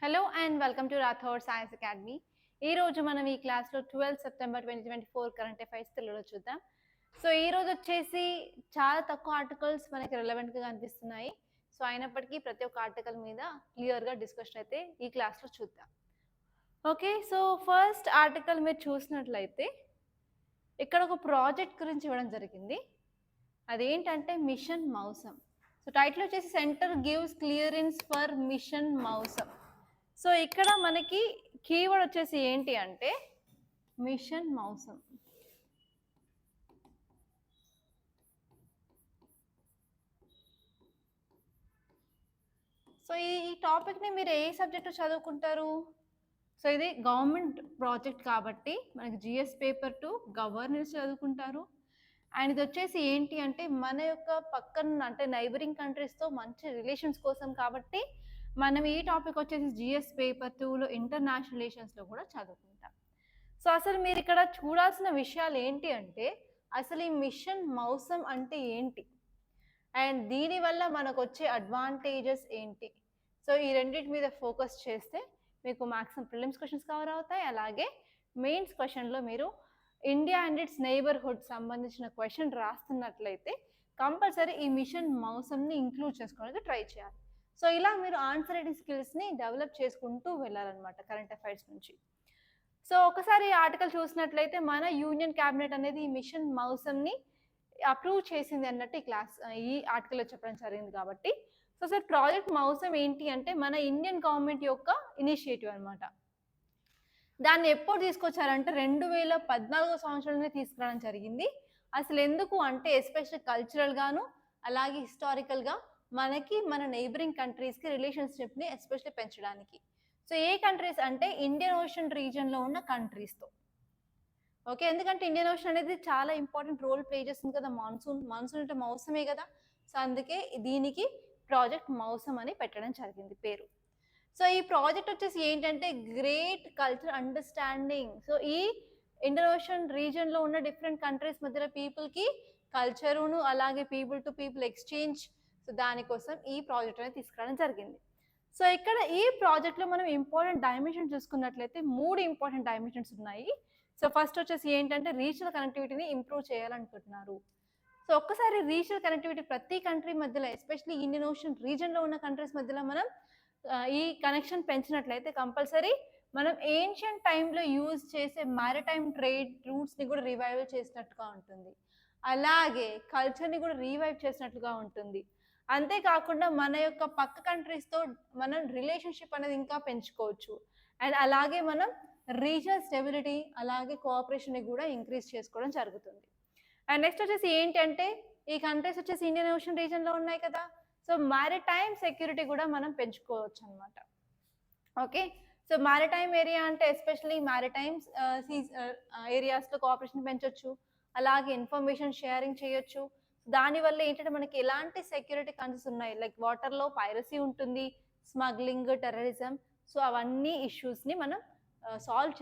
Hello and welcome to Rathod science academy. ఈ రోజు మనం ఈ క్లాస్లో 12 సెప్టెంబర్ 2024 కరెంట్ అఫైర్స్ తెలుగులో చూద్దాం. సో ఈ రోజు వచ్చేసి చాలా తక్కువ ఆర్టికల్స్ మనకి రిలవెంట్గా కనిపిస్తున్నాయి. సో అయినప్పటికీ ప్రతి ఒక్క ఆర్టికల్ మీద క్లియర్గా డిస్కషన్ అయితే ఈ క్లాస్లో చూద్దాం. ఓకే, సో ఫస్ట్ ఆర్టికల్ మీరు చూసినట్లయితే ఇక్కడ ఒక ప్రాజెక్ట్ గురించి ఇవ్వడం జరిగింది. అదేంటంటే మిషన్ మౌసం. సో టైటిల్ వచ్చేసి centre gives clearance for machine మౌసం. So ఇక్కడ మనకి కీవర్డ్ వచ్చేసి ఏంటి అంటే మిషన్ మౌసం. సో ఈ టాపిక్ని మీరు ఏ సబ్జెక్టు చదువుకుంటారు? సో ఇది గవర్నమెంట్ ప్రాజెక్ట్ కాబట్టి మనకి జిఎస్ పేపర్ 2 గవర్నెన్స్ చదువుకుంటారు. అండ్ ఇది వచ్చేసి ఏంటి అంటే మన యొక్క పక్కన అంటే నైబరింగ్ కంట్రీస్తో మంచి రిలేషన్స్ కోసం కాబట్టి మనం ఈ టాపిక్ వచ్చేసి జిఎస్ పేపర్ 2లో ఇంటర్నేషనల్ రిలేషన్స్లో కూడా చదువుకుంటాం. సో అసలు మీరు ఇక్కడ చూడాల్సిన విషయాలు ఏంటి అంటే అసలు ఈ మిషన్ మౌసం అంటే ఏంటి అండ్ దీనివల్ల మనకు వచ్చే అడ్వాంటేజెస్ ఏంటి. సో ఈ రెండింటి మీద ఫోకస్ చేస్తే మీకు మ్యాక్సిమం ప్రిలిమ్స్ క్వశ్చన్స్ కవర్ అవుతాయి. అలాగే మెయిన్స్ క్వశ్చన్లో మీరు ఇండియా అండ్ ఇట్స్ నైబర్హుడ్ సంబంధించిన క్వశ్చన్ రాస్తున్నట్లయితే కంపల్సరీ ఈ మిషన్ మౌసంని ఇంక్లూడ్ చేసుకోవడానికి ట్రై చేయాలి. సో ఇలా మీరు ఆన్సర్ రైటింగ్ స్కిల్స్ని డెవలప్ చేసుకుంటూ వెళ్ళాలన్నమాట కరెంట్ అఫైర్స్ నుంచి. సో ఒకసారి ఈ ఆర్టికల్ చూసినట్లయితే మన యూనియన్ క్యాబినెట్ అనేది ఈ మిషన్ మౌసంని అప్రూవ్ చేసింది అన్నట్టు ఈ ఆర్టికల్లో చెప్పడం జరిగింది కాబట్టి. సో సార్ ప్రాజెక్ట్ మౌసం ఏంటి అంటే మన ఇండియన్ గవర్నమెంట్ యొక్క ఇనిషియేటివ్ అనమాట. దాన్ని ఎప్పుడు తీసుకొచ్చారంటే 2014 సంవత్సరంలోనే తీసుకురావడం జరిగింది. అసలు ఎందుకు అంటే ఎస్పెషల్ కల్చరల్గాను అలాగే హిస్టారికల్గా మనకి మన నైబరింగ్ కంట్రీస్కి రిలేషన్షిప్ని ఎస్పెషల్లీ పెంచడానికి. సో ఏ కంట్రీస్ అంటే ఇండియన్ ఓషన్ రీజన్లో ఉన్న కంట్రీస్తో. ఓకే, ఎందుకంటే ఇండియన్ ఓషన్ అనేది చాలా ఇంపార్టెంట్ రోల్ ప్లే చేస్తుంది కదా. మాన్సూన్ అంటే మౌసమే కదా. సో అందుకే దీనికి ప్రాజెక్ట్ మౌసం అని పెట్టడం జరిగింది పేరు. సో ఈ ప్రాజెక్ట్ వచ్చేసి ఏంటంటే గ్రేట్ కల్చర్ అండర్స్టాండింగ్. సో ఈ ఇండియన్ ఓషన్ రీజన్లో ఉన్న డిఫరెంట్ కంట్రీస్ మధ్యలో పీపుల్కి కల్చరును అలాగే people to people exchange. So దానికోసం ఈ ప్రాజెక్ట్ అనేది తీసుకురావడం జరిగింది. సో ఇక్కడ ఈ ప్రాజెక్ట్లో మనం ఇంపార్టెంట్ డైమెన్షన్ చూసుకున్నట్లయితే 3 ఇంపార్టెంట్ డైమెన్షన్స్ ఉన్నాయి. సో ఫస్ట్ వచ్చేసి ఏంటంటే రీజనల్ కనెక్టివిటీని ఇంప్రూవ్ చేయాలనుకుంటున్నారు. సో ఒక్కసారి రీజనల్ కనెక్టివిటీ ప్రతి కంట్రీ మధ్యలో ఎస్పెషల్లీ ఇండియన్ ఓషన్ రీజన్లో ఉన్న కంట్రీస్ మధ్యలో మనం ఈ కనెక్షన్ పెంచినట్లయితే కంపల్సరీ మనం ఏన్షియంట్ టైంలో యూజ్ చేసే మ్యారిటైమ్ ట్రేడ్ రూట్స్ని కూడా రివైవ్ చేసినట్టుగా ఉంటుంది. అలాగే కల్చర్ని కూడా రివైవ్ చేసినట్లుగా ఉంటుంది. అంతేకాకుండా మన యొక్క పక్క కంట్రీస్తో మనం రిలేషన్షిప్ అనేది ఇంకా పెంచుకోవచ్చు. అండ్ అలాగే మనం రీజనల్ స్టెబిలిటీ అలాగే కోఆపరేషన్ని కూడా ఇంక్రీజ్ చేసుకోవడం జరుగుతుంది. అండ్ నెక్స్ట్ వచ్చేసి ఏంటంటే ఈ కంట్రీస్ వచ్చేసి ఇండియన్ ఓషన్ రీజన్లో ఉన్నాయి కదా. సో మ్యారిటైమ్ సెక్యూరిటీ కూడా మనం పెంచుకోవచ్చు అనమాట. ఓకే, సో మ్యారిటైమ్ ఏరియా అంటే ఎస్పెషల్లీ మ్యారిటైమ్ ఏరియాస్లో కోఆపరేషన్ పెంచవచ్చు. అలాగే ఇన్ఫర్మేషన్ షేరింగ్ చేయొచ్చు. దానివల్ల ఏంటంటే మనకి ఎలాంటి సెక్యూరిటీ కన్సర్న్స్ ఉన్నాయి, లైక్ వాటర్లో పైరసీ ఉంటుంది, స్మగ్లింగ్, టెర్రరిజం. సో అవన్నీ ఇష్యూస్ని మనం సాల్వ్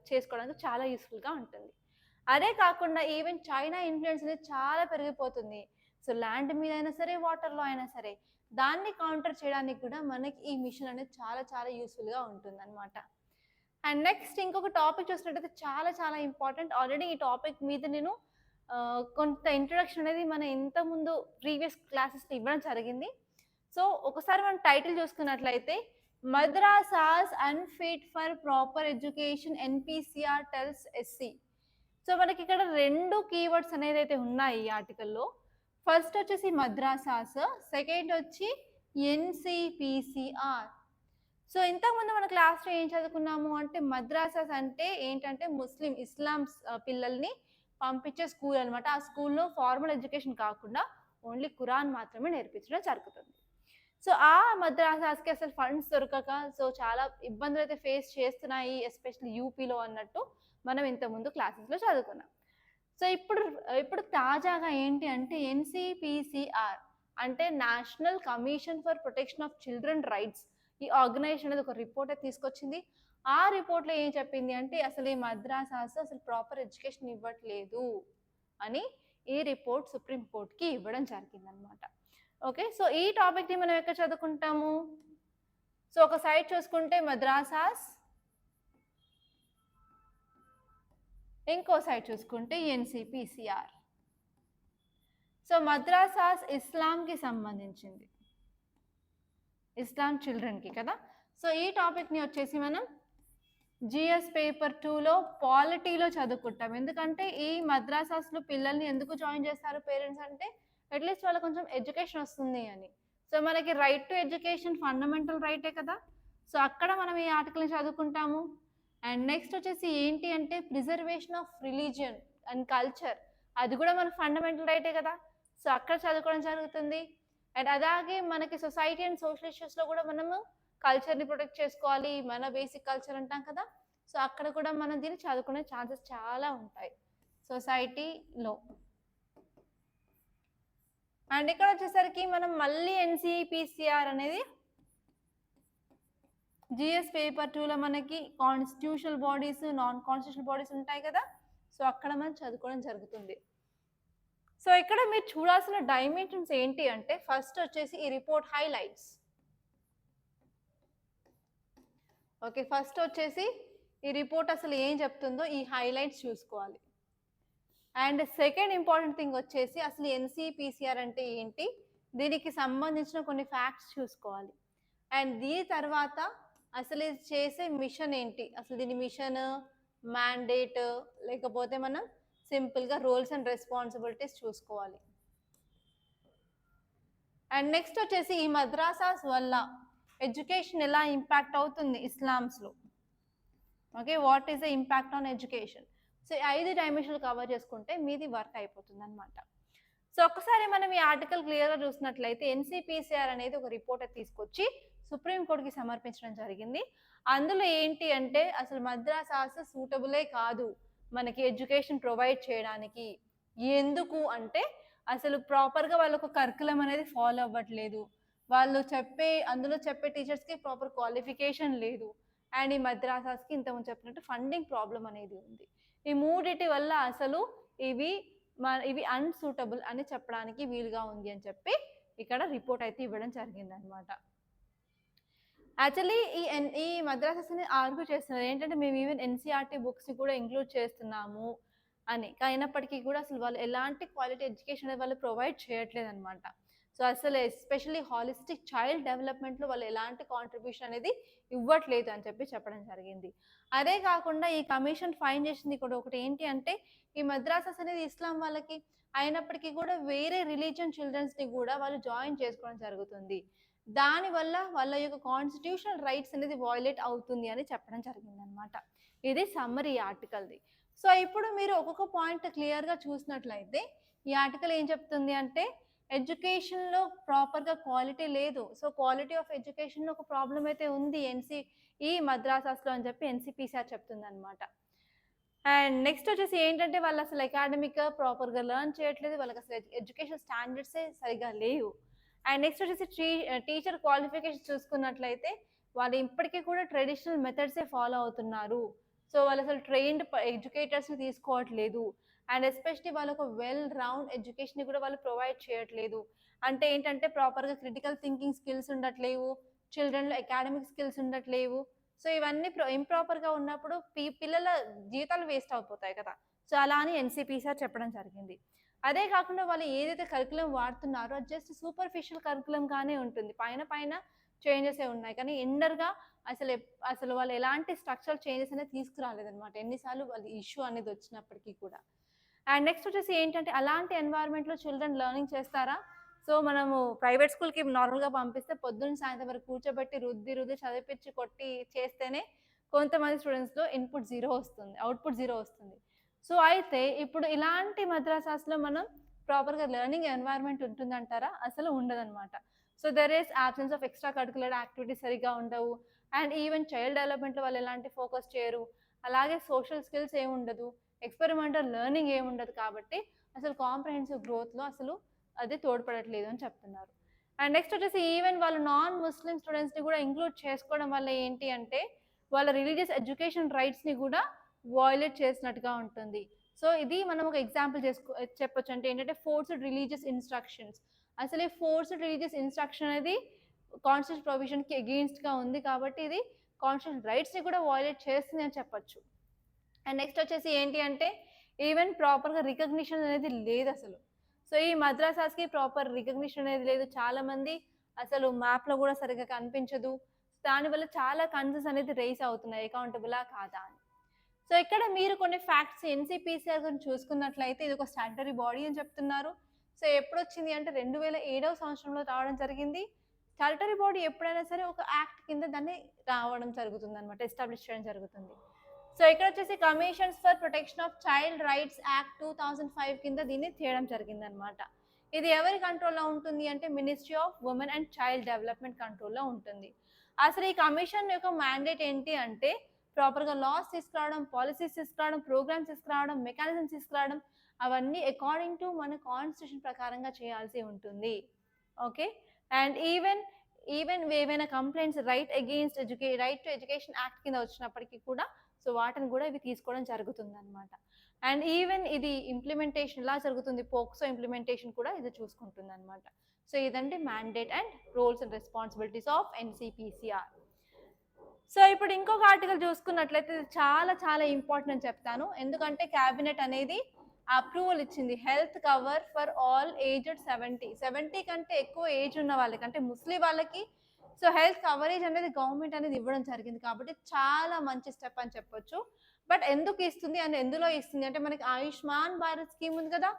చేసుకోవడానికి చాలా యూస్ఫుల్గా ఉంటుంది. అదే కాకుండా ఈవెన్ చైనా ఇన్ఫ్లుయెన్స్ అనేది చాలా పెరిగిపోతుంది. సో ల్యాండ్ మీద అయినా సరే వాటర్లో అయినా సరే దాన్ని కౌంటర్ చేయడానికి కూడా మనకి ఈ మిషన్ అనేది చాలా చాలా యూస్ఫుల్గా ఉంటుంది అనమాట. అండ్ నెక్స్ట్ ఇంకొక టాపిక్ చూసినట్టయితే చాలా చాలా ఇంపార్టెంట్. ఆల్రెడీ ఈ టాపిక్ మీద నేను కొంత ఇంట్రొడక్షన్ అనేది మన ఇంతకుముందు ప్రీవియస్ క్లాసెస్లో ఇవ్వడం జరిగింది. సో ఒకసారి మనం టైటిల్ చూసుకున్నట్లయితే madrasas unfit for proper education NPCR tells SC. So మనకి ఇక్కడ 2 కీవర్డ్స్ అనేది అయితే ఉన్నాయి ఈ ఆర్టికల్లో. ఫస్ట్ వచ్చేసి మద్రాసాస్, సెకండ్ వచ్చి ఎన్సిపిసిఆర్. సో ఇంతకుముందు మన క్లాస్లో ఏం చదువుకున్నాము అంటే మద్రాసాస్ అంటే ఏంటంటే ఇస్లాం పిల్లల్ని పంపించే స్కూల్ అనమాట. ఆ స్కూల్లో ఫార్మల్ ఎడ్యుకేషన్ కాకుండా ఓన్లీ ఖురాన్ మాత్రమే నేర్పించడం జరుగుతుంది. సో ఆ మద్రాసాస్కి అసలు ఫండ్స్ దొరకక సో చాలా ఇబ్బందులు అయితే ఫేస్ చేస్తున్నాయి, ఎస్పెషల్లీ యూపీలో అన్నట్టు మనం ఇంతకుముందు క్లాసెస్లో చదువుకున్నాం. సో ఇప్పుడు తాజాగా ఏంటి అంటే ఎన్సిపిసిఆర్ అంటే national commission for protection of children rights. ఈ ఆర్గనైజేషన్ అనేది ఒక రిపోర్ట్ అయితే తీసుకొచ్చింది. ఆ రిపోర్ట్లో ఏం చెప్పింది అంటే అసలు ఈ మద్రాసాస్ అసలు ప్రాపర్ ఎడ్యుకేషన్ ఇవ్వట్లేదు అని ఈ రిపోర్ట్ సుప్రీంకోర్టుకి ఇవ్వడం జరిగిందనమాట. ఓకే, సో ఈ టాపిక్ని మనం ఎక్కడ చదువుకుంటాము? సో ఒక సైడ్ చూసుకుంటే మద్రాసాస్, ఇంకో సైడ్ చూసుకుంటే ఎన్సిపిసిఆర్. సో మద్రాసాస్ ఇస్లాంకి సంబంధించింది, ఇస్లాం చిల్డ్రన్కి కదా. సో ఈ టాపిక్ని వచ్చేసి మనం జిఎస్ పేపర్ 2లో పాలిటీలో చదువుకుంటాం. ఎందుకంటే ఈ మద్రాసాస్లో పిల్లల్ని ఎందుకు జాయిన్ చేస్తారు పేరెంట్స్ అంటే అట్లీస్ట్ వాళ్ళకి కొంచెం ఎడ్యుకేషన్ వస్తుంది అని. సో మనకి రైట్ టు ఎడ్యుకేషన్ ఫండమెంటల్ రైటే కదా. సో అక్కడ మనం ఈ ఆర్టికల్ని చదువుకుంటాము. అండ్ నెక్స్ట్ వచ్చేసి ఏంటి అంటే preservation of religion and culture, అది కూడా మన ఫండమెంటల్ రైటే కదా. సో అక్కడ చదువుకోవడం జరుగుతుంది. అండ్ అలాగే మనకి సొసైటీ అండ్ సోషల్ ఇష్యూస్లో కూడా మనము కల్చర్ని ప్రొటెక్ట్ చేసుకోవాలి, మన బేసిక్ కల్చర్ అంటాం కదా. సో అక్కడ కూడా మనం దీన్ని చదువుకునే ఛాన్సెస్ చాలా ఉంటాయి సొసైటీలో. అండ్ ఇక్కడ వచ్చేసరికి మనం మళ్ళీ ఎన్సిపిసిఆర్ అనేది జిఎస్ పేపర్ 2లో మనకి constitutional bodies, non constitutional bodies ఉంటాయి కదా. సో అక్కడ మనం చదువుకోవడం జరుగుతుంది. సో ఇక్కడ మీరు చూడాల్సిన డైమెన్షన్స్ ఏంటి అంటే ఫస్ట్ వచ్చేసి ఈ రిపోర్ట్ హైలైట్స్. ఓకే, ఫస్ట్ వచ్చేసి ఈ రిపోర్ట్ అసలు ఏం చెప్తుందో ఈ హైలైట్స్ చూసుకోవాలి. అండ్ సెకండ్ ఇంపార్టెంట్ థింగ్ వచ్చేసి అసలు ఎన్సిపిసిఆర్ అంటే ఏంటి, దీనికి సంబంధించిన కొన్ని ఫ్యాక్ట్స్ చూసుకోవాలి. అండ్ దీని తర్వాత అసలు ఇది చేసే మిషన్ ఏంటి, అసలు దీని మిషన్, మ్యాండేట్, లేకపోతే మనం సింపుల్గా రోల్స్ అండ్ రెస్పాన్సిబిలిటీస్ చూసుకోవాలి. అండ్ నెక్స్ట్ వచ్చేసి ఈ మద్రాసాస్ వల్ల ఎడ్యుకేషన్ ఎలా ఇంపాక్ట్ అవుతుంది ఇస్లామ్స్లో. Okay, what is the impact on education. So 5 డైమెన్షన్లు కవర్ చేసుకుంటే మీది వర్క్ అయిపోతుంది అనమాట. సో ఒక్కసారి మనం ఈ ఆర్టికల్ క్లియర్గా చూసినట్లయితే ఎన్సిపిసిఆర్ అనేది ఒక రిపోర్ట్ తీసుకొచ్చి సుప్రీంకోర్టుకి సమర్పించడం జరిగింది. అందులో ఏంటి అంటే అసలు మద్రాసాస్ సూటబులే కాదు మనకి ఎడ్యుకేషన్ ప్రొవైడ్ చేయడానికి. ఎందుకు అంటే అసలు ప్రాపర్గా వాళ్ళకు కరికులం అనేది ఫాలో అవ్వట్లేదు, వాళ్ళు అందులో చెప్పే టీచర్స్కి ప్రాపర్ క్వాలిఫికేషన్ లేదు, అండ్ ఈ మద్రాసాస్కి ఇంతకుముందు చెప్పినట్టు ఫండింగ్ ప్రాబ్లం అనేది ఉంది. ఈ మూడిటి వల్ల అసలు ఇవి అన్సూటబుల్ అని చెప్పడానికి వీలుగా ఉంది అని చెప్పి ఇక్కడ రిపోర్ట్ అయితే ఇవ్వడం జరిగింది అనమాట. యాక్చువల్లీ ఈ మద్రాసాస్ని ఆర్గ్యూ చేస్తున్నారు ఏంటంటే మేము ఈవెన్ ఎన్సీఆర్టీ బుక్స్ని కూడా ఇంక్లూడ్ చేస్తున్నాము అని, అయినప్పటికీ కూడా అసలు వాళ్ళు ఎలాంటి క్వాలిటీ ఎడ్యుకేషన్ అనేది వాళ్ళు ప్రొవైడ్ చేయట్లేదు అనమాట. సో అసలు ఎస్పెషల్లీ హాలిస్టిక్ చైల్డ్ డెవలప్మెంట్లో వాళ్ళు ఎలాంటి కాంట్రిబ్యూషన్ అనేది ఇవ్వట్లేదు అని చెప్పి చెప్పడం జరిగింది. అదే కాకుండా ఈ కమిషన్ ఫైన్ చేసింది కూడా ఒకటి ఏంటి అంటే ఈ మద్రాసాస్ అనేది ఇస్లాం వాళ్ళకి అయినప్పటికీ కూడా వేరే రిలీజియన్ చిల్డ్రన్స్ని కూడా వాళ్ళు జాయిన్ చేసుకోవడం జరుగుతుంది, దానివల్ల వాళ్ళ యొక్క కాన్స్టిట్యూషనల్ రైట్స్ అనేది వయోలేట్ అవుతుంది అని చెప్పడం జరిగింది అనమాట. ఇది సమ్మరీ ఆర్టికల్ది. సో ఇప్పుడు మీరు ఒక్కొక్క పాయింట్ క్లియర్గా చూసినట్లయితే ఈ ఆర్టికల్ ఏం చెప్తుంది అంటే ఎడ్యుకేషన్లో ప్రాపర్గా క్వాలిటీ లేదు. సో క్వాలిటీ ఆఫ్ ఎడ్యుకేషన్లో ఒక ప్రాబ్లం అయితే ఉంది ఈ మద్రాసాస్లో అని చెప్పి ఎన్సిపిసిఆర్ చెప్తుంది అనమాట. అండ్ నెక్స్ట్ వచ్చేసి ఏంటంటే వాళ్ళు అసలు అకాడమిక్గా ప్రాపర్గా లెర్న్ చేయట్లేదు, వాళ్ళకి అసలు ఎడ్యుకేషన్ స్టాండర్డ్సే సరిగా లేవు. అండ్ నెక్స్ట్ వచ్చేసి టీచర్ క్వాలిఫికేషన్ చూసుకున్నట్లయితే వాళ్ళు ఇప్పటికీ కూడా ట్రెడిషనల్ మెథడ్సే ఫాలో అవుతున్నారు. సో వాళ్ళు అసలు ట్రైన్డ్ ఎడ్యుకేటర్స్ని తీసుకోవట్లేదు. అండ్ ఎస్పెషలీ వాళ్ళకు వెల్ రౌండ్ ఎడ్యుకేషన్ కూడా వాళ్ళు ప్రొవైడ్ చేయట్లేదు. అంటే ఏంటంటే ప్రాపర్గా క్రిటికల్ థింకింగ్ స్కిల్స్ ఉండట్లేవు, చిల్డ్రన్లో అకాడమిక్ స్కిల్స్ ఉండట్లేవు. సో ఇవన్నీ ఇంప్రాపర్గా ఉన్నప్పుడు పిల్లల జీవితాలు వేస్ట్ అయిపోతాయి కదా. సో అలా అని ఎన్సిపిసిఆర్ చెప్పడం జరిగింది. అదే కాకుండా వాళ్ళు ఏదైతే కరికులం వాడుతున్నారో అది జస్ట్ సూపర్ఫిషియల్ కరికులంగానే ఉంటుంది, పైన చేంజెస్ ఉన్నాయి, కానీ ఎండర్గా అసలు వాళ్ళు ఎలాంటి స్ట్రక్చరల్ చేంజెస్ అనేది తీసుకురాలేదన్నమాట ఎన్నిసార్లు వాళ్ళు ఇష్యూ అనేది వచ్చినప్పటికీ కూడా. అండ్ నెక్స్ట్ వచ్చేసి ఏంటంటే అలాంటి ఎన్వైర్న్మెంట్లో చిల్డ్రన్ లెర్నింగ్ చేస్తారా? సో మనము ప్రైవేట్ స్కూల్కి నార్మల్గా పంపిస్తే పొద్దున్న సాయంత్రం వరకు కూర్చోబెట్టి రుద్ది చదివిపించి కొట్టి చేస్తేనే కొంతమంది స్టూడెంట్స్లో అవుట్పుట్ జీరో వస్తుంది. సో అయితే ఇప్పుడు ఇలాంటి మద్రాసాస్లో మనం ప్రాపర్గా లెర్నింగ్ ఎన్వైర్న్మెంట్ ఉంటుందంటారా? అసలు ఉండదన్నమాట. So there is absence of extra curricular activities సరిగా ఉండవు, అండ్ ఈవెన్ చైల్డ్ డెవలప్మెంట్లో వాళ్ళు ఎలాంటి ఫోకస్ చేయరు, అలాగే సోషల్ స్కిల్స్ ఏముండదు, ఎక్స్పెరిమెంటల్ లెర్నింగ్ ఏముండదు, కాబట్టి అసలు కాంప్రహెన్సివ్ గ్రోత్లో అసలు అది తోడ్పడట్లేదు అని చెప్తున్నారు. అండ్ నెక్స్ట్ వచ్చేసి ఈవెన్ వాళ్ళు నాన్ ముస్లిం స్టూడెంట్స్ని కూడా ఇంక్లూడ్ చేసుకోవడం వల్ల ఏంటి అంటే వాళ్ళ రిలీజియస్ ఎడ్యుకేషన్ రైట్స్ని కూడా వయోలేట్ చేసినట్టుగా ఉంటుంది. సో ఇది మనం ఒక ఎగ్జాంపుల్ చెప్పొచ్చు. అంటే ఏంటంటే ఫోర్స్డ్ రిలీజియస్ ఇన్స్ట్రక్షన్స్. అసలు ఈ ఫోర్స్డ్ రిలీజియస్ ఇన్స్ట్రక్షన్ అనేది కాన్స్టిట్యూషన్ ప్రొవిజన్కి అగెయిన్స్ట్గా ఉంది కాబట్టి ఇది కాన్స్టిట్యూషన్ రైట్స్ని కూడా వయోలేట్ చేస్తుంది అని చెప్పొచ్చు. అండ్ నెక్స్ట్ వచ్చేసి ఏంటి అంటే ఈవెన్ ప్రాపర్గా రికగ్నిషన్ అనేది లేదు అసలు. సో ఈ మద్రాసాస్కి ప్రాపర్ రికగ్నిషన్ అనేది లేదు. చాలామంది అసలు మ్యాప్లో కూడా సరిగ్గా కనిపించదు. దానివల్ల చాలా కన్సర్న్స్ అనేది రేస్ అవుతున్నాయి, అకౌంటబులా కాదా అని. సో ఇక్కడ మీరు కొన్ని ఫ్యాక్ట్స్ ఎన్సిపిసిఆర్ గురించి చూసుకున్నట్లయితే ఇది ఒక స్టాట్యుటరీ బాడీ అని చెప్తున్నారు. సో ఎప్పుడు వచ్చింది అంటే 2007వ సంవత్సరంలో రావడం జరిగింది. స్టాట్యుటరీ బాడీ ఎప్పుడైనా సరే ఒక యాక్ట్ కింద దాన్ని రావడం జరుగుతుంది అనమాట, ఎస్టాబ్లిష్ చేయడం జరుగుతుంది. సో ఇక్కడ వచ్చేసి commissions for protection of child rights act 2005 కింద దీన్ని చేయడం జరిగింది అనమాట. ఇది ఎవరి కంట్రోల్లో ఉంటుంది అంటే ministry of women and child development కంట్రోల్లో ఉంటుంది. అసలు ఈ కమిషన్ యొక్క మ్యాండేట్ ఏంటి అంటే ప్రాపర్గా లాస్ తీసుకురావడం, పాలసీస్ తీసుకురావడం, ప్రోగ్రామ్స్ తీసుకురావడం, మెకానిజమ్స్ తీసుకురావడం, అవన్నీ అకార్డింగ్ టు మన కాన్స్టిట్యూషన్ ప్రకారంగా చేయాల్సి ఉంటుంది. ఓకే. అండ్ ఈవెన్ ఏవైనా complaints right to education act కింద వచ్చినప్పటికీ కూడా సో వాటిని కూడా ఇవి తీసుకోవడం జరుగుతుంది అనమాట. అండ్ ఈవెన్ ఇది ఇంప్లిమెంటేషన్ ఎలా జరుగుతుంది, పోక్సో ఇంప్లిమెంటేషన్ కూడా ఇది చూసుకుంటుంది అనమాట. సో ఇదంటే mandate and roles and responsibilities of NCPCR. So ఇప్పుడు ఇంకొక ఆర్టికల్ చూసుకున్నట్లయితే ఇది చాలా చాలా ఇంపార్టెంట్ అని చెప్తాను. ఎందుకంటే క్యాబినెట్ అనేది అప్రూవల్ ఇచ్చింది health cover for all aged 70 కంటే ఎక్కువ ఏజ్ ఉన్న వాళ్ళకి అంటే ముస్లిం వాళ్ళకి సో హెల్త్ కవరేజ్ అనేది గవర్నమెంట్ అనేది ఇవ్వడం జరిగింది. కాబట్టి చాలా మంచి స్టెప్ అని చెప్పొచ్చు. బట్ ఎందుకు ఇస్తుంది అని ఎందులో ఇస్తుంది అంటే మనకి ఆయుష్మాన్ భారత్ స్కీమ్ ఉంది కదా,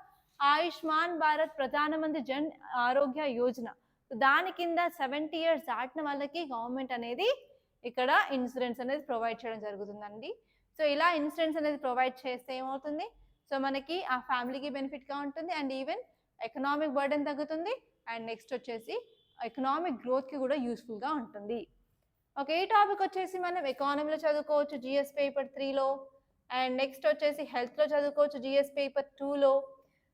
ఆయుష్మాన్ భారత్ ప్రధానమంత్రి జన్ ఆరోగ్య యోజన, దాని కింద 70 years దాటిన వాళ్ళకి గవర్నమెంట్ అనేది ఇక్కడ ఇన్సూరెన్స్ అనేది ప్రొవైడ్ చేయడం జరుగుతుందండి. సో ఇలా ఇన్సూరెన్స్ అనేది ప్రొవైడ్ చేస్తే ఏమవుతుంది, సో మనకి ఆ ఫ్యామిలీకి బెనిఫిట్గా ఉంటుంది అండ్ ఈవెన్ ఎకనామిక్ బర్డెన్ తగ్గుతుంది అండ్ నెక్స్ట్ వచ్చేసి ఎకనామిక్ గ్రోత్కి కూడా యూస్ఫుల్గా ఉంటుంది. ఓకే, ఈ టాపిక్ వచ్చేసి మనం ఎకానమీలో చదువుకోవచ్చు జిఎస్ పేపర్ 3లో, అండ్ నెక్స్ట్ వచ్చేసి హెల్త్లో చదువుకోవచ్చు జిఎస్ పేపర్ 2లో,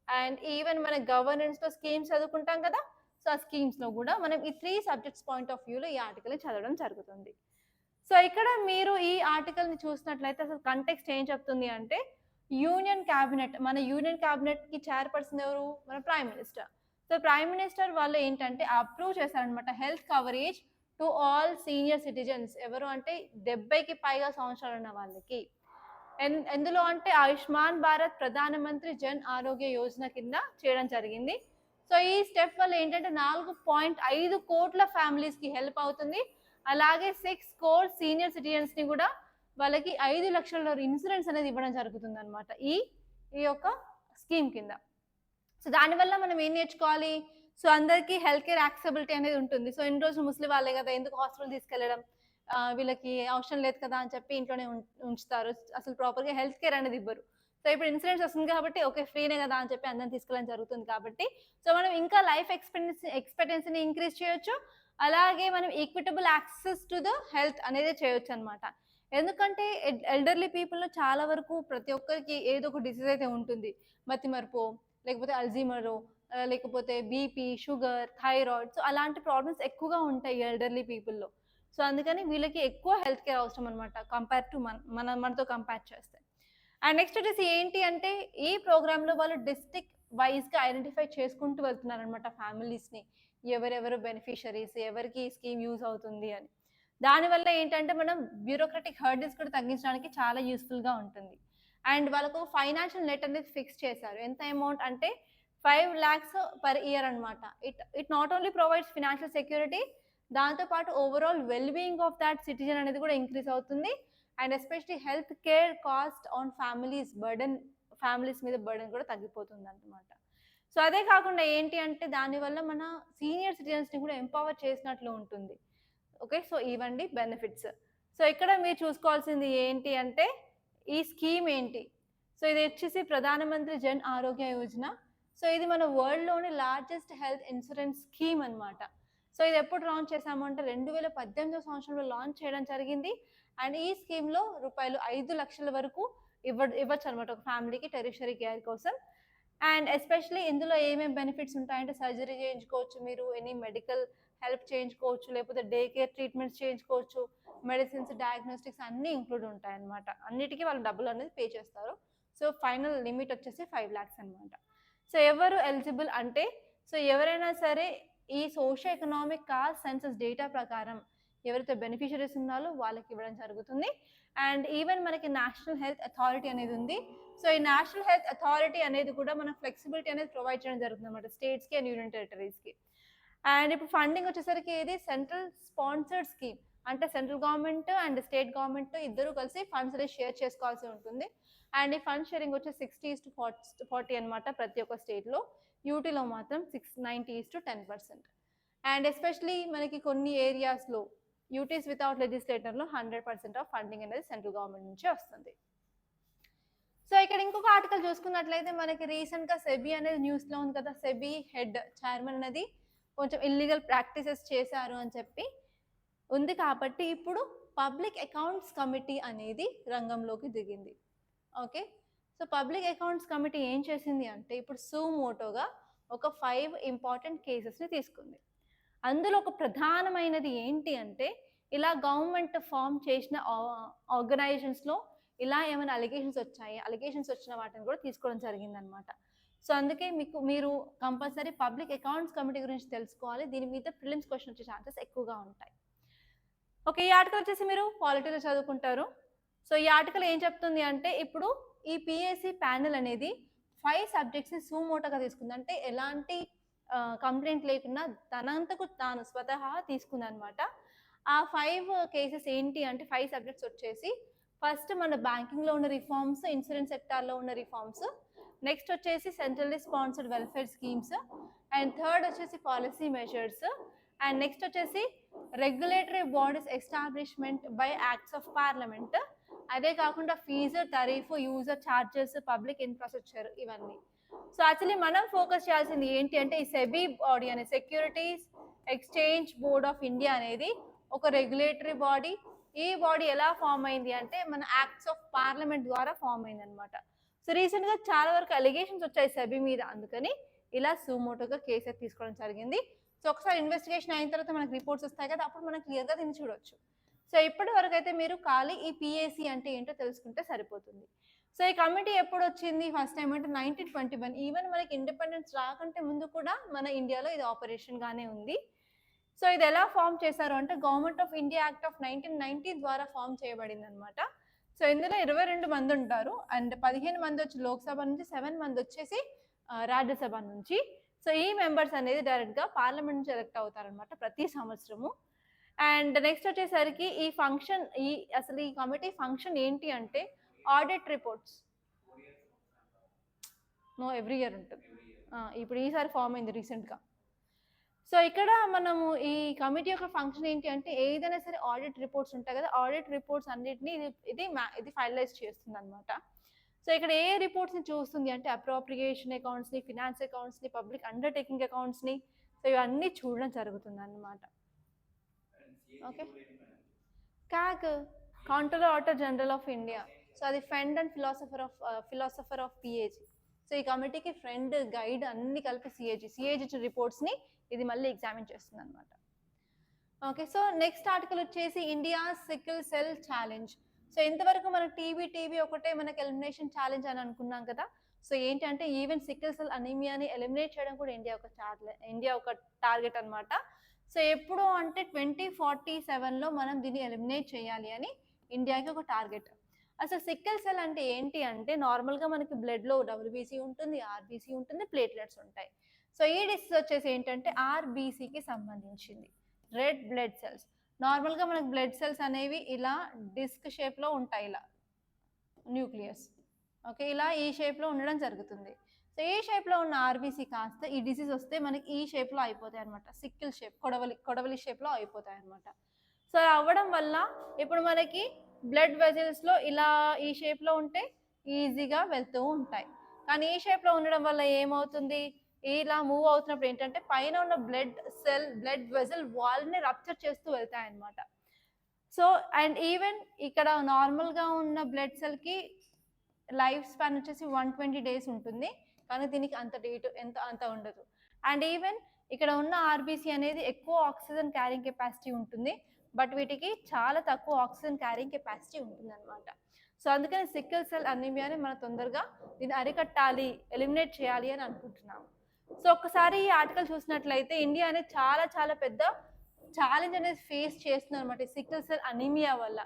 అండ్ ఈవెన్ మన గవర్నెన్స్లో స్కీమ్స్ చదువుకుంటాం కదా, సో ఆ స్కీమ్స్లో కూడా మనం ఈ 3 సబ్జెక్ట్స్ పాయింట్ ఆఫ్ వ్యూలో ఈ ఆర్టికల్ని చదవడం జరుగుతుంది. సో ఇక్కడ మీరు ఈ ఆర్టికల్ని చూసినట్లయితే అసలు కంటెక్స్ట్ ఏం చెప్తుంది అంటే యూనియన్ క్యాబినెట్, మన యూనియన్ క్యాబినెట్కి చైర్పర్సన్ ఎవరు, మన prime minister. So prime minister వాళ్ళు ఏంటంటే అప్రూవ్ చేశారనమాట health coverage to all senior citizens. ఎవరు అంటే 70కి పైగా సంవత్సరాలు ఉన్న వాళ్ళకి. ఎందులో అంటే ఆయుష్మాన్ భారత్ ప్రధానమంత్రి జన్ ఆరోగ్య యోజన కింద చేయడం జరిగింది. సో ఈ స్టెప్ వల్ల ఏంటంటే 4.5 కోట్ల ఫ్యామిలీస్కి హెల్ప్ అవుతుంది. అలాగే 6 crore సీనియర్ సిటిజన్స్ని కూడా వాళ్ళకి 5 లక్షల ఇన్సూరెన్స్ అనేది ఇవ్వడం జరుగుతుంది అనమాట ఈ యొక్క స్కీమ్ కింద. సో దానివల్ల మనం ఏం నేర్చుకోవాలి, సో అందరికీ హెల్త్ కేర్ యాక్సెసిబిలిటీ అనేది ఉంటుంది. సో ఇన్ని రోజులు ముస్లిం వాళ్ళే కదా, ఎందుకు హాస్పిటల్ తీసుకెళ్ళడం, వీళ్ళకి అవసరం లేదు కదా అని చెప్పి ఇంట్లోనే ఉంచుతారు, అసలు ప్రాపర్గా హెల్త్ కేర్ అనేది ఇవ్వరు. సో ఇప్పుడు ఇన్సూరెన్స్ వస్తుంది కాబట్టి ఓకే ఫ్రీనే కదా అని చెప్పి అందరిని తీసుకెళ్ళడం జరుగుతుంది. కాబట్టి సో మనం ఇంకా లైఫ్ ఎక్స్పెక్టెన్సీని ఇంక్రీజ్ చేయొచ్చు, అలాగే మనం equitable access to the health అనేది చేయొచ్చు అనమాట. ఎందుకంటే ఎల్డర్లీ పీపుల్లో చాలా వరకు ప్రతి ఒక్కరికి ఏదో ఒక డిసీజ్ అయితే ఉంటుంది, మతిమరుపు లేకపోతే అల్జీమరు లేకపోతే బీపీ, షుగర్, థైరాయిడ్, సో అలాంటి ప్రాబ్లమ్స్ ఎక్కువగా ఉంటాయి ఎల్డర్లీ పీపుల్లో. సో అందుకని వీళ్ళకి ఎక్కువ హెల్త్ కేర్ అవసరం అనమాట కంపేర్ టు మనతో కంపేర్ చేస్తే. అండ్ నెక్స్ట్ వచ్చేసి ఏంటి అంటే ఈ ప్రోగ్రాంలో వాళ్ళు డిస్ట్రిక్ట్ వైజ్గా ఐడెంటిఫై చేసుకుంటూ వెళ్తున్నారు అనమాట ఫ్యామిలీస్ని, ఎవరెవరు బెనిఫిషరీస్, ఎవరికి ఈ స్కీమ్ యూజ్ అవుతుంది అని. దానివల్ల ఏంటంటే మనం బ్యూరోక్రటిక్ హర్డిల్స్ కూడా తగ్గించడానికి చాలా యూస్ఫుల్గా ఉంటుంది. అండ్ వాళ్ళకు ఫైనాన్షియల్ నెట్ అనేది ఫిక్స్ చేశారు. ఎంత అమౌంట్ అంటే 5 lakhs per year అనమాట. It not only provides financial security, దాంతోపాటు overall wellbeing of that citizen అనేది కూడా ఇంక్రీజ్ అవుతుంది. And especially health care cost on families మీద బర్డెన్ కూడా తగ్గిపోతుంది అనమాట. సో అదే కాకుండా ఏంటి అంటే దానివల్ల మన సీనియర్ సిటిజన్స్ని కూడా ఎంపవర్ చేసినట్లు ఉంటుంది. ఓకే, సో ఇవండి బెనిఫిట్స్. సో ఇక్కడ మీరు చూసుకోవాల్సింది ఏంటి అంటే ఈ స్కీమ్ ఏంటి, సో ఇది వచ్చేసి ప్రధానమంత్రి జన్ ఆరోగ్య యోజన. సో ఇది మన వరల్డ్లోని లార్జెస్ట్ హెల్త్ ఇన్సూరెన్స్ స్కీమ్ అనమాట. సో ఇది ఎప్పుడు లాంచ్ చేసాము అంటే 2018వ సంవత్సరంలో లాంచ్ చేయడం జరిగింది. అండ్ ఈ స్కీమ్లో రూపాయలు 5 లక్షల వరకు ఇవ్వచ్చు అనమాట ఒక ఫ్యామిలీకి టెరిషరీ కేర్ కోసం. అండ్ ఎస్పెషలీ ఇందులో ఏమేమి బెనిఫిట్స్ ఉంటాయంటే సర్జరీ చేయించుకోవచ్చు, మీరు ఎనీ మెడికల్ హెల్ప్ చేయించుకోవచ్చు, లేకపోతే డే కేర్ ట్రీట్మెంట్స్ చేయించుకోవచ్చు, మెడిసిన్స్, డయాగ్నోస్టిక్స్ అన్నీ ఇంక్లూడ్ ఉంటాయి అనమాట. అన్నిటికీ వాళ్ళు డబ్బులు అనేది పే చేస్తారు. సో ఫైనల్ లిమిట్ వచ్చేసి 5 lakhs అనమాట. సో ఎవరు ఎలిజిబుల్ అంటే సో ఎవరైనా సరే ఈ socio economic cost census data ప్రకారం ఎవరైతే బెనిఫిషరీస్ ఉన్నారో వాళ్ళకి ఇవ్వడం జరుగుతుంది. అండ్ ఈవెన్ మనకి నేషనల్ హెల్త్ అథారిటీ అనేది ఉంది. సో ఈ నేషనల్ హెల్త్ అథారిటీ అనేది కూడా మనకు ఫ్లెక్సిబిలిటీ అనేది ప్రొవైడ్ చేయడం జరుగుతుంది అనమాట స్టేట్స్కి అండ్ యూనియన్ టెరిటరీస్కి. అండ్ ఇప్పుడు ఫండింగ్ వచ్చేసరికి ఇది సెంట్రల్ స్పాన్సర్డ్ స్కీమ్, అంటే central government and state government ఇద్దరు కలిసి ఫండ్స్ అనేది షేర్ చేసుకోవాల్సి ఉంటుంది. అండ్ ఈ ఫండ్ షేరింగ్ వచ్చి 60:40 అనమాట ప్రతి ఒక్క స్టేట్లో. యూటీలో మాత్రం 90:10%. అండ్ ఎస్పెషలీ మనకి కొన్ని ఏరియాస్లో యూటీస్ వితౌట్ లెజిస్లేటర్లో 100% ఆఫ్ ఫండింగ్ అనేది సెంట్రల్ గవర్నమెంట్ నుంచే వస్తుంది. సో ఇక్కడ ఇంకొక ఆర్టికల్ చూసుకున్నట్లయితే మనకి రీసెంట్గా సెబీ అనేది న్యూస్లో ఉంది కదా, సెబీ హెడ్ చైర్మన్ అనేది కొంచెం ఇల్లీగల్ ప్రాక్టీసెస్ చేశారు అని చెప్పి ఉంది. కాబట్టి ఇప్పుడు పబ్లిక్ అకౌంట్స్ కమిటీ అనేది రంగంలోకి దిగింది. Okay, so public accounts committee ఏం చేసింది అంటే ఇప్పుడు సుమోటోగా ఒక 5 ఇంపార్టెంట్ కేసెస్ని తీసుకుంది. అందులో ఒక ప్రధానమైనది ఏంటి అంటే ఇలా గవర్నమెంట్ ఫామ్ చేసిన ఆర్గనైజేషన్స్లో ఇలా ఏమైనా అలిగేషన్స్ వచ్చాయి, అలిగేషన్స్ వచ్చిన వాటిని కూడా తీసుకోవడం జరిగిందనమాట. సో అందుకే మీరు కంపల్సరీ పబ్లిక్ అకౌంట్స్ కమిటీ గురించి తెలుసుకోవాలి. దీని మీద ప్రిలిమ్స్ క్వశ్చన్ వచ్చే ఛాన్సెస్ ఎక్కువగా ఉంటాయి. ఓకే, ఈ ఆర్టికల్ వచ్చేసి మీరు పాలిటీలో చదువుకుంటారు. సో ఈ ఆర్టికల్ ఏం చెప్తుంది అంటే ఇప్పుడు ఈ పిఎస్సి ప్యానెల్ అనేది 5 సబ్జెక్ట్స్ని సుమోటోగా తీసుకుంది. అంటే ఎలాంటి కంప్లైంట్ లేకుండా తనంతకు తాను స్వతహా తీసుకుంది అనమాట. ఆ 5 కేసెస్ ఏంటి అంటే 5 సబ్జెక్ట్స్ వచ్చేసి ఫస్ట్ మన బ్యాంకింగ్లో ఉన్న రిఫార్మ్స్, ఇన్సూరెన్స్ సెక్టార్లో ఉన్న రిఫార్మ్స్, నెక్స్ట్ వచ్చేసి centrally sponsored welfare schemes, and third వచ్చేసి పాలసీ మెజర్స్, అండ్ నెక్స్ట్ వచ్చేసి regulatory bodies establishment by acts of parliament, అదే కాకుండా fees, tariff, user charges, public infrastructure ఇవన్నీ. సో యాక్చువల్లీ మనం ఫోకస్ చేయాల్సింది ఏంటి అంటే ఈ సెబీ బాడీ అనే securities exchange board of India అనేది ఒక రెగ్యులేటరీ బాడీ. ఈ బాడీ ఎలా ఫామ్ అయింది అంటే మన యాక్ట్స్ ఆఫ్ పార్లమెంట్ ద్వారా ఫామ్ అయింది అనమాట. సో రీసెంట్గా చాలా వరకు అలిగేషన్స్ వచ్చాయి సెబీ మీద, అందుకని ఇలా సుమోటోగా కేసు తీసుకోవడం జరిగింది. సో ఒకసారి ఇన్వెస్టిగేషన్ అయిన తర్వాత మనకు రిపోర్ట్స్ వస్తాయి కదా, అప్పుడు మనం క్లియర్గా దీన్ని చూడొచ్చు. సో ఇప్పటి వరకు అయితే మీరు ఖాళీ ఈ పిఏసి అంటే ఏంటో తెలుసుకుంటే సరిపోతుంది. సో ఈ కమిటీ ఎప్పుడు వచ్చింది ఫస్ట్ టైం అంటే 1921. ఈవెన్ మనకి ఇండిపెండెన్స్ రాకంటే ముందు కూడా మన ఇండియాలో ఇది ఆపరేషన్గానే ఉంది. సో ఇది ఎలా ఫామ్ చేశారు అంటే government of India act of 1990 ద్వారా ఫామ్ చేయబడింది అనమాట. సో ఇందులో 22 మంది ఉంటారు. అండ్ 15 మంది వచ్చి లోక్సభ నుంచి, 7 మంది వచ్చేసి రాజ్యసభ నుంచి. సో ఈ మెంబర్స్ అనేది డైరెక్ట్గా పార్లమెంట్ నుంచి ఎలక్ట్ అవుతారనమాట ప్రతి సంవత్సరము. అండ్ నెక్స్ట్ వచ్చేసరికి ఈ ఫంక్షన్ అసలు ఈ కమిటీ ఫంక్షన్ ఏంటి అంటే ఆడిట్ రిపోర్ట్స్ ఎవ్రీ ఇయర్ ఉంటుంది. ఇప్పుడు ఈసారి ఫామ్ అయింది రీసెంట్గా. సో ఇక్కడ మనము ఈ కమిటీ యొక్క ఫంక్షన్ ఏంటి అంటే ఏదైనా సరే ఆడిట్ రిపోర్ట్స్ ఉంటాయి కదా, ఆడిట్ రిపోర్ట్స్ అన్నిటిని ఇది ఫైనలైజ్ చేస్తుంది అనమాట. సో ఇక్కడ ఏ రిపోర్ట్స్ని చూస్తుంది అంటే అప్రోప్రియేషన్ అకౌంట్స్ని, ఫినాన్స్ అకౌంట్స్ని, పబ్లిక్ అండర్టేకింగ్ అకౌంట్స్ని, సో ఇవన్నీ చూడడం జరుగుతుంది అన్నమాట. Okay, CAG controller auditor general of India. So అది friend and philosopher of PAG. So ఈ కమిటీకి ఫ్రెండ్, గైడ్ అన్ని కలిపి సిఏజీ రిపోర్ట్స్ని ఇది మళ్ళీ ఎగ్జామిన్ చేస్తుంది అనమాట. ఓకే, సో నెక్స్ట్ ఆర్టికల్ వచ్చేసి India sickle cell challenge. So ఇంతవరకు మనకు టీబీ ఒకటే మనకి ఎలిమినేషన్ ఛాలెంజ్ అని అనుకున్నాం కదా. సో ఏంటంటే ఈవెన్ సికిల్ సెల్ అనీమియాని ఎలిమినేట్ చేయడం కూడా ఇండియా ఒక టార్గెట్ అనమాట. సో ఎప్పుడు అంటే 2047లో మనం దీన్ని ఎలిమినేట్ చేయాలి అని ఇండియాకి ఒక టార్గెట్. అసలు సికిల్ సెల్ అంటే ఏంటి అంటే నార్మల్గా మనకి బ్లడ్లో WBC ఉంటుంది, RBC ఉంటుంది, ప్లేట్లెట్స్ ఉంటాయి. సో ఈ డిసీజ్ వచ్చేసి ఏంటంటే RBCకి సంబంధించింది, రెడ్ బ్లడ్ సెల్స్. నార్మల్గా మనకు బ్లడ్ సెల్స్ అనేవి ఇలా డిస్క్ షేప్లో ఉంటాయి, ఇలా న్యూక్లియస్. ఓకే, ఇలా ఈ షేప్లో ఉండడం జరుగుతుంది. సో ఈ షేప్లో ఉన్న RBC కాస్త ఈ డిసీజ్ వస్తే మనకి ఈ షేప్లో అయిపోతాయి అనమాట, సిక్కిల్ షేప్, కొడవలి షేప్లో అయిపోతాయి అనమాట. సో అవ్వడం వల్ల ఇప్పుడు మనకి బ్లడ్ వెజల్స్లో ఇలా ఈ షేప్లో ఉంటే ఈజీగా వెళ్తూ ఉంటాయి. కానీ ఈ షేప్లో ఉండడం వల్ల ఏమవుతుంది, ఇలా మూవ్ అవుతున్నప్పుడు ఏంటంటే పైన ఉన్న బ్లడ్ వెజల్ వాల్ని రప్చర్ చేస్తూ వెళ్తాయి అన్నమాట. సో అండ్ ఈవెన్ ఇక్కడ నార్మల్గా ఉన్న బ్లడ్ సెల్కి లైఫ్ స్పాన్ వచ్చేసి 120 days ఉంటుంది, కానీ దీనికి అంత ఉండదు. అండ్ ఈవెన్ ఇక్కడ ఉన్న RBC అనేది ఎక్కువ ఆక్సిజన్ క్యారింగ్ కెపాసిటీ ఉంటుంది, బట్ వీటికి చాలా తక్కువ ఆక్సిజన్ క్యారింగ్ కెపాసిటీ ఉంటుంది అనమాట. సో అందుకని సికిల్ సెల్ అనీమియాని మనం తొందరగా దీన్ని అరికట్టాలి, ఎలిమినేట్ చేయాలి అని అనుకుంటున్నాము. సో ఒక్కసారి ఈ ఆర్టికల్ చూసినట్లయితే ఇండియా అనేది చాలా చాలా పెద్ద ఛాలెంజ్ అనేది ఫేస్ చేస్తుంది అనమాట సికిల్ సెల్ అనీమియా వల్ల.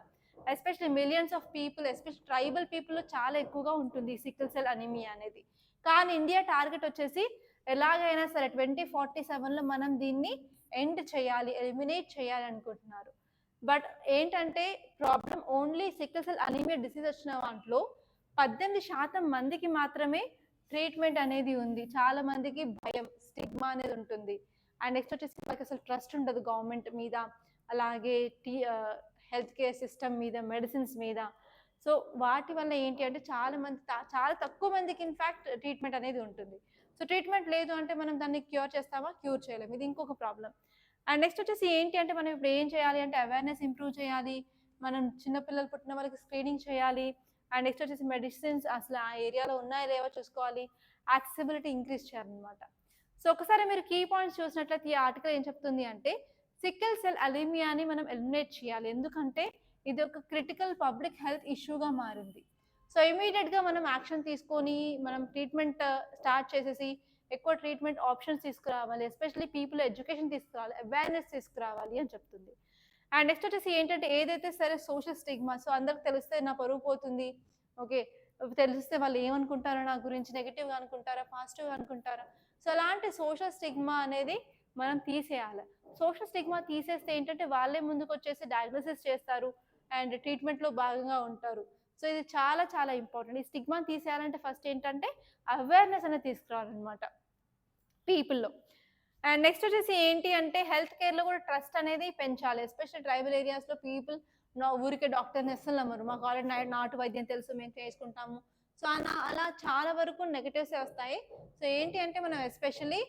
Especially millions of people, especially tribal people చాలా ఎక్కువగా ఉంటుంది సికిల్ సెల్ అనీమియా అనేది. కానీ ఇండియా టార్గెట్ వచ్చేసి ఎలాగైనా సరే 2047లో మనం దీన్ని ఎండ్ చేయాలి, ఎలిమినేట్ చేయాలి అనుకుంటున్నారు. బట్ ఏంటంటే problem only sickle cell anaemia disease వచ్చిన దాంట్లో 18% మందికి మాత్రమే ట్రీట్మెంట్ అనేది ఉంది. చాలా మందికి భయం, స్టిగ్మా అనేది ఉంటుంది. అండ్ నెక్స్ట్ వచ్చేసి వాళ్ళకి అసలు ట్రస్ట్ ఉండదు గవర్నమెంట్ మీద, అలాగే హెల్త్ కేర్ సిస్టమ్ మీద, మెడిసిన్స్ మీద. సో వాటి వల్ల ఏంటి అంటే చాలా తక్కువ మందికి ఇన్ఫ్యాక్ట్ ట్రీట్మెంట్ అనేది ఉంటుంది. సో ట్రీట్మెంట్ లేదు అంటే మనం దాన్ని క్యూర్ చేస్తామా? క్యూర్ చేయలేము. ఇది ఇంకొక ప్రాబ్లం. అండ్ నెక్స్ట్ వచ్చేసి ఏంటి అంటే మనం ఇప్పుడు ఏం చేయాలి అంటే అవేర్నెస్ ఇంప్రూవ్ చేయాలి, మనం చిన్నపిల్లలు పుట్టిన వాళ్ళకి స్క్రీనింగ్ చేయాలి. అండ్ నెక్స్ట్ వచ్చేసి మెడిసిన్స్ అసలు ఆ ఏరియాలో ఉన్నాయో లేవో చూసుకోవాలి, యాక్సెసిబిలిటీ ఇంక్రీజ్ చేయాలన్నమాట. సో ఒకసారి మీరు కీ పాయింట్స్ చూసినట్లయితే ఈ ఆర్టికల్ ఏం చెప్తుంది అంటే సికిల్ సెల్ అనీమియాని మనం ఎలిమినేట్ చేయాలి, ఎందుకంటే ఇది ఒక క్రిటికల్ పబ్లిక్ హెల్త్ ఇష్యూగా మారింది. సో ఇమీడియట్గా మనం యాక్షన్ తీసుకొని మనం ట్రీట్మెంట్ స్టార్ట్ చేసేసి ఎక్కువ ట్రీట్మెంట్ ఆప్షన్స్ తీసుకురావాలి, ఎస్పెషల్లీ పీపుల్ ఎడ్యుకేషన్ తీసుకురావాలి, అవేర్నెస్ తీసుకురావాలి అని చెప్తుంది. అండ్ నెక్స్ట్ వచ్చేసి ఏంటంటే ఏదైతే సరే సోషల్ స్టిగ్మా, సో అందరికి తెలిస్తే నా పరువు పోతుంది, ఓకే, తెలిస్తే వాళ్ళు ఏమనుకుంటారో నా గురించి, నెగిటివ్గా అనుకుంటారా, పాజిటివ్గా అనుకుంటారా. సో అలాంటి సోషల్ స్టిగ్మా అనేది మనం తీసేయాలి. సోషల్ స్టిగ్మా తీసేస్తే ఏంటంటే వాళ్ళే ముందుకు వచ్చేసి డయాగ్నోసిస్ చేస్తారు అండ్ ట్రీట్మెంట్లో భాగంగా ఉంటారు. సో ఇది చాలా చాలా ఇంపార్టెంట్. ఈ స్టిగ్మా తీసేయాలంటే ఫస్ట్ ఏంటంటే అవేర్నెస్ అనేది తీసుకురావాలన్నమాట పీపుల్లో. అండ్ నెక్స్ట్ వచ్చేసి ఏంటి అంటే హెల్త్ కేర్లో కూడా ట్రస్ట్ అనేది పెంచాలి, ఎస్పెషల్లీ ట్రైబల్ ఏరియాస్లో పీపుల్ నా ఊరికే డాక్టర్ని అస్సలు నమ్మరు, మాకు ఆల్రెడీ నాటు వైద్యం తెలుసు, మేము చేసుకుంటాము. సో అలా చాలా వరకు నెగటివ్స్ వస్తాయి. సో ఏంటి అంటే మనం ఎస్పెషల్లీ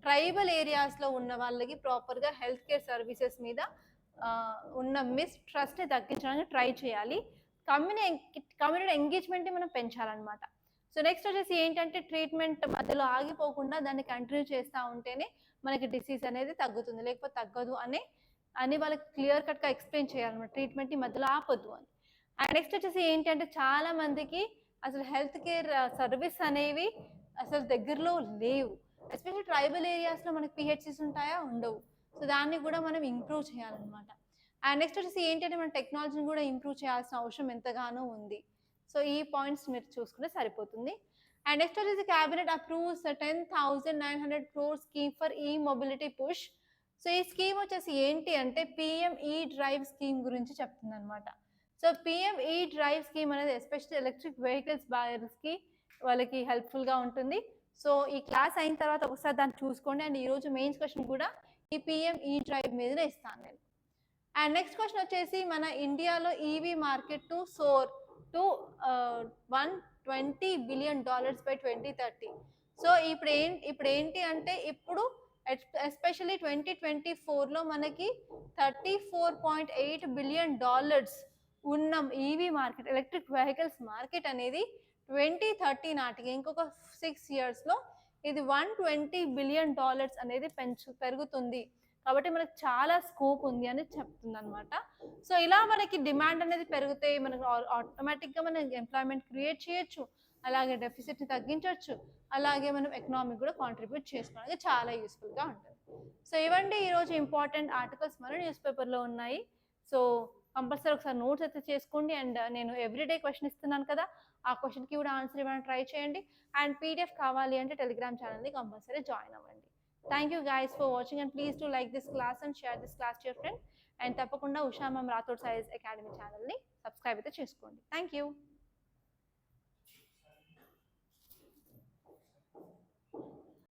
ట్రైబల్ ఏరియాస్లో ఉన్న వాళ్ళకి ప్రాపర్గా హెల్త్ కేర్ సర్వీసెస్ మీద ఉన్న మిస్ట్రస్ట్ని తగ్గించడానికి ట్రై చేయాలి. కమ్యూనిటీ ఎంగేజ్మెంట్ని మనం పెంచాలన్నమాట. సో నెక్స్ట్ వచ్చేసి ఏంటంటే ట్రీట్మెంట్ మధ్యలో ఆగిపోకుండా దాన్ని కంటిన్యూ చేస్తూ ఉంటేనే మనకి డిసీజ్ అనేది తగ్గుతుంది, లేకపోతే తగ్గదు అని వాళ్ళకి క్లియర్ కట్గా ఎక్స్ప్లెయిన్ చేయాలన్నమాట, ట్రీట్మెంట్ని మధ్యలో ఆపొద్దు అని. అండ్ నెక్స్ట్ వచ్చేసి ఏంటంటే చాలా మందికి అసలు హెల్త్ కేర్ సర్వీస్ అనేవి అసలు దగ్గరలో లేవు, ఎస్పెషల్లీ ట్రైబల్ ఏరియాస్లో మనకి పిహెచ్సిస్ ఉంటాయా? ఉండవు. సో దాన్ని కూడా మనం ఇంప్రూవ్ చేయాలన్నమాట. అండ్ నెక్స్ట్ వచ్చేసి ఏంటంటే మన టెక్నాలజీని కూడా ఇంప్రూవ్ చేయాల్సిన అవసరం ఎంతగానో ఉంది. సో ఈ పాయింట్స్ మీరు చూసుకుంటే సరిపోతుంది. అండ్ నెక్స్ట్ వచ్చేసి cabinet approves 10,900 crore scheme for ఈ మొబిలిటీ పుష్. సో ఈ స్కీమ్ వచ్చేసి ఏంటి అంటే పిఎంఈ డ్రైవ్ స్కీమ్ గురించి చెప్తుంది అనమాట. సో పిఎంఈ డ్రైవ్ స్కీమ్ అనేది ఎస్పెషల్లీ ఎలక్ట్రిక్ వెహికల్స్ బయర్స్కి వాళ్ళకి హెల్ప్ఫుల్గా ఉంటుంది. సో ఈ క్లాస్ అయిన తర్వాత ఒకసారి దాన్ని చూసుకోండి. అండ్ ఈరోజు మెయిన్స్ క్వశ్చన్ కూడా ఈ పిఎంఈ డ్రైవ్ మీదనే ఇస్తాను నేను. అండ్ నెక్స్ట్ క్వశ్చన్ వచ్చేసి మన ఇండియాలో EV market to soar to $120 billion by 2030. సో ఇప్పుడు ఏంటి అంటే ఇప్పుడు ఎస్పెషల్లీ 2024లో మనకి $34.8 billion ఉన్న EV market, electric vehicles market అనేది 2030 నాటికి ఇంకొక 6 yearsలో ఇది $120 billion అనేది పెరుగుతుంది. కాబట్టి మనకు చాలా స్కోప్ ఉంది అని చెప్తుంది అనమాట. సో ఇలా మనకి డిమాండ్ అనేది పెరిగితే మనకు ఆటోమేటిక్గా మనం ఎంప్లాయ్మెంట్ క్రియేట్ చేయొచ్చు, అలాగే డెఫిసిట్ని తగ్గించవచ్చు, అలాగే మనం ఎకనామిక్ కూడా కాంట్రిబ్యూట్ చేసుకోవడానికి చాలా యూస్ఫుల్గా ఉంటుంది. సో ఇవండి ఈరోజు ఇంపార్టెంట్ ఆర్టికల్స్ మన న్యూస్ పేపర్లో ఉన్నాయి. సో కంపల్సరీ ఒకసారి నోట్స్ అయితే చేసుకోండి. అండ్ నేను ఎవ్రీడే క్వశ్చన్ ఇస్తున్నాను కదా, ఆ క్వశ్చన్కి కూడా ఆన్సర్ ఇవ్వడానికి ట్రై చేయండి. అండ్ పీడిఎఫ్ కావాలి అంటే టెలిగ్రామ్ ఛానల్ని కంపల్సరీ జాయిన్ అవ్వండి. Thank you guys for watching, and please do like this class and share this class to your friend. And తప్పకుండా Usha ma'am Rathod science academy ఛానల్ని సబ్స్క్రైబ్ అయితే చేసుకోండి. Thank you.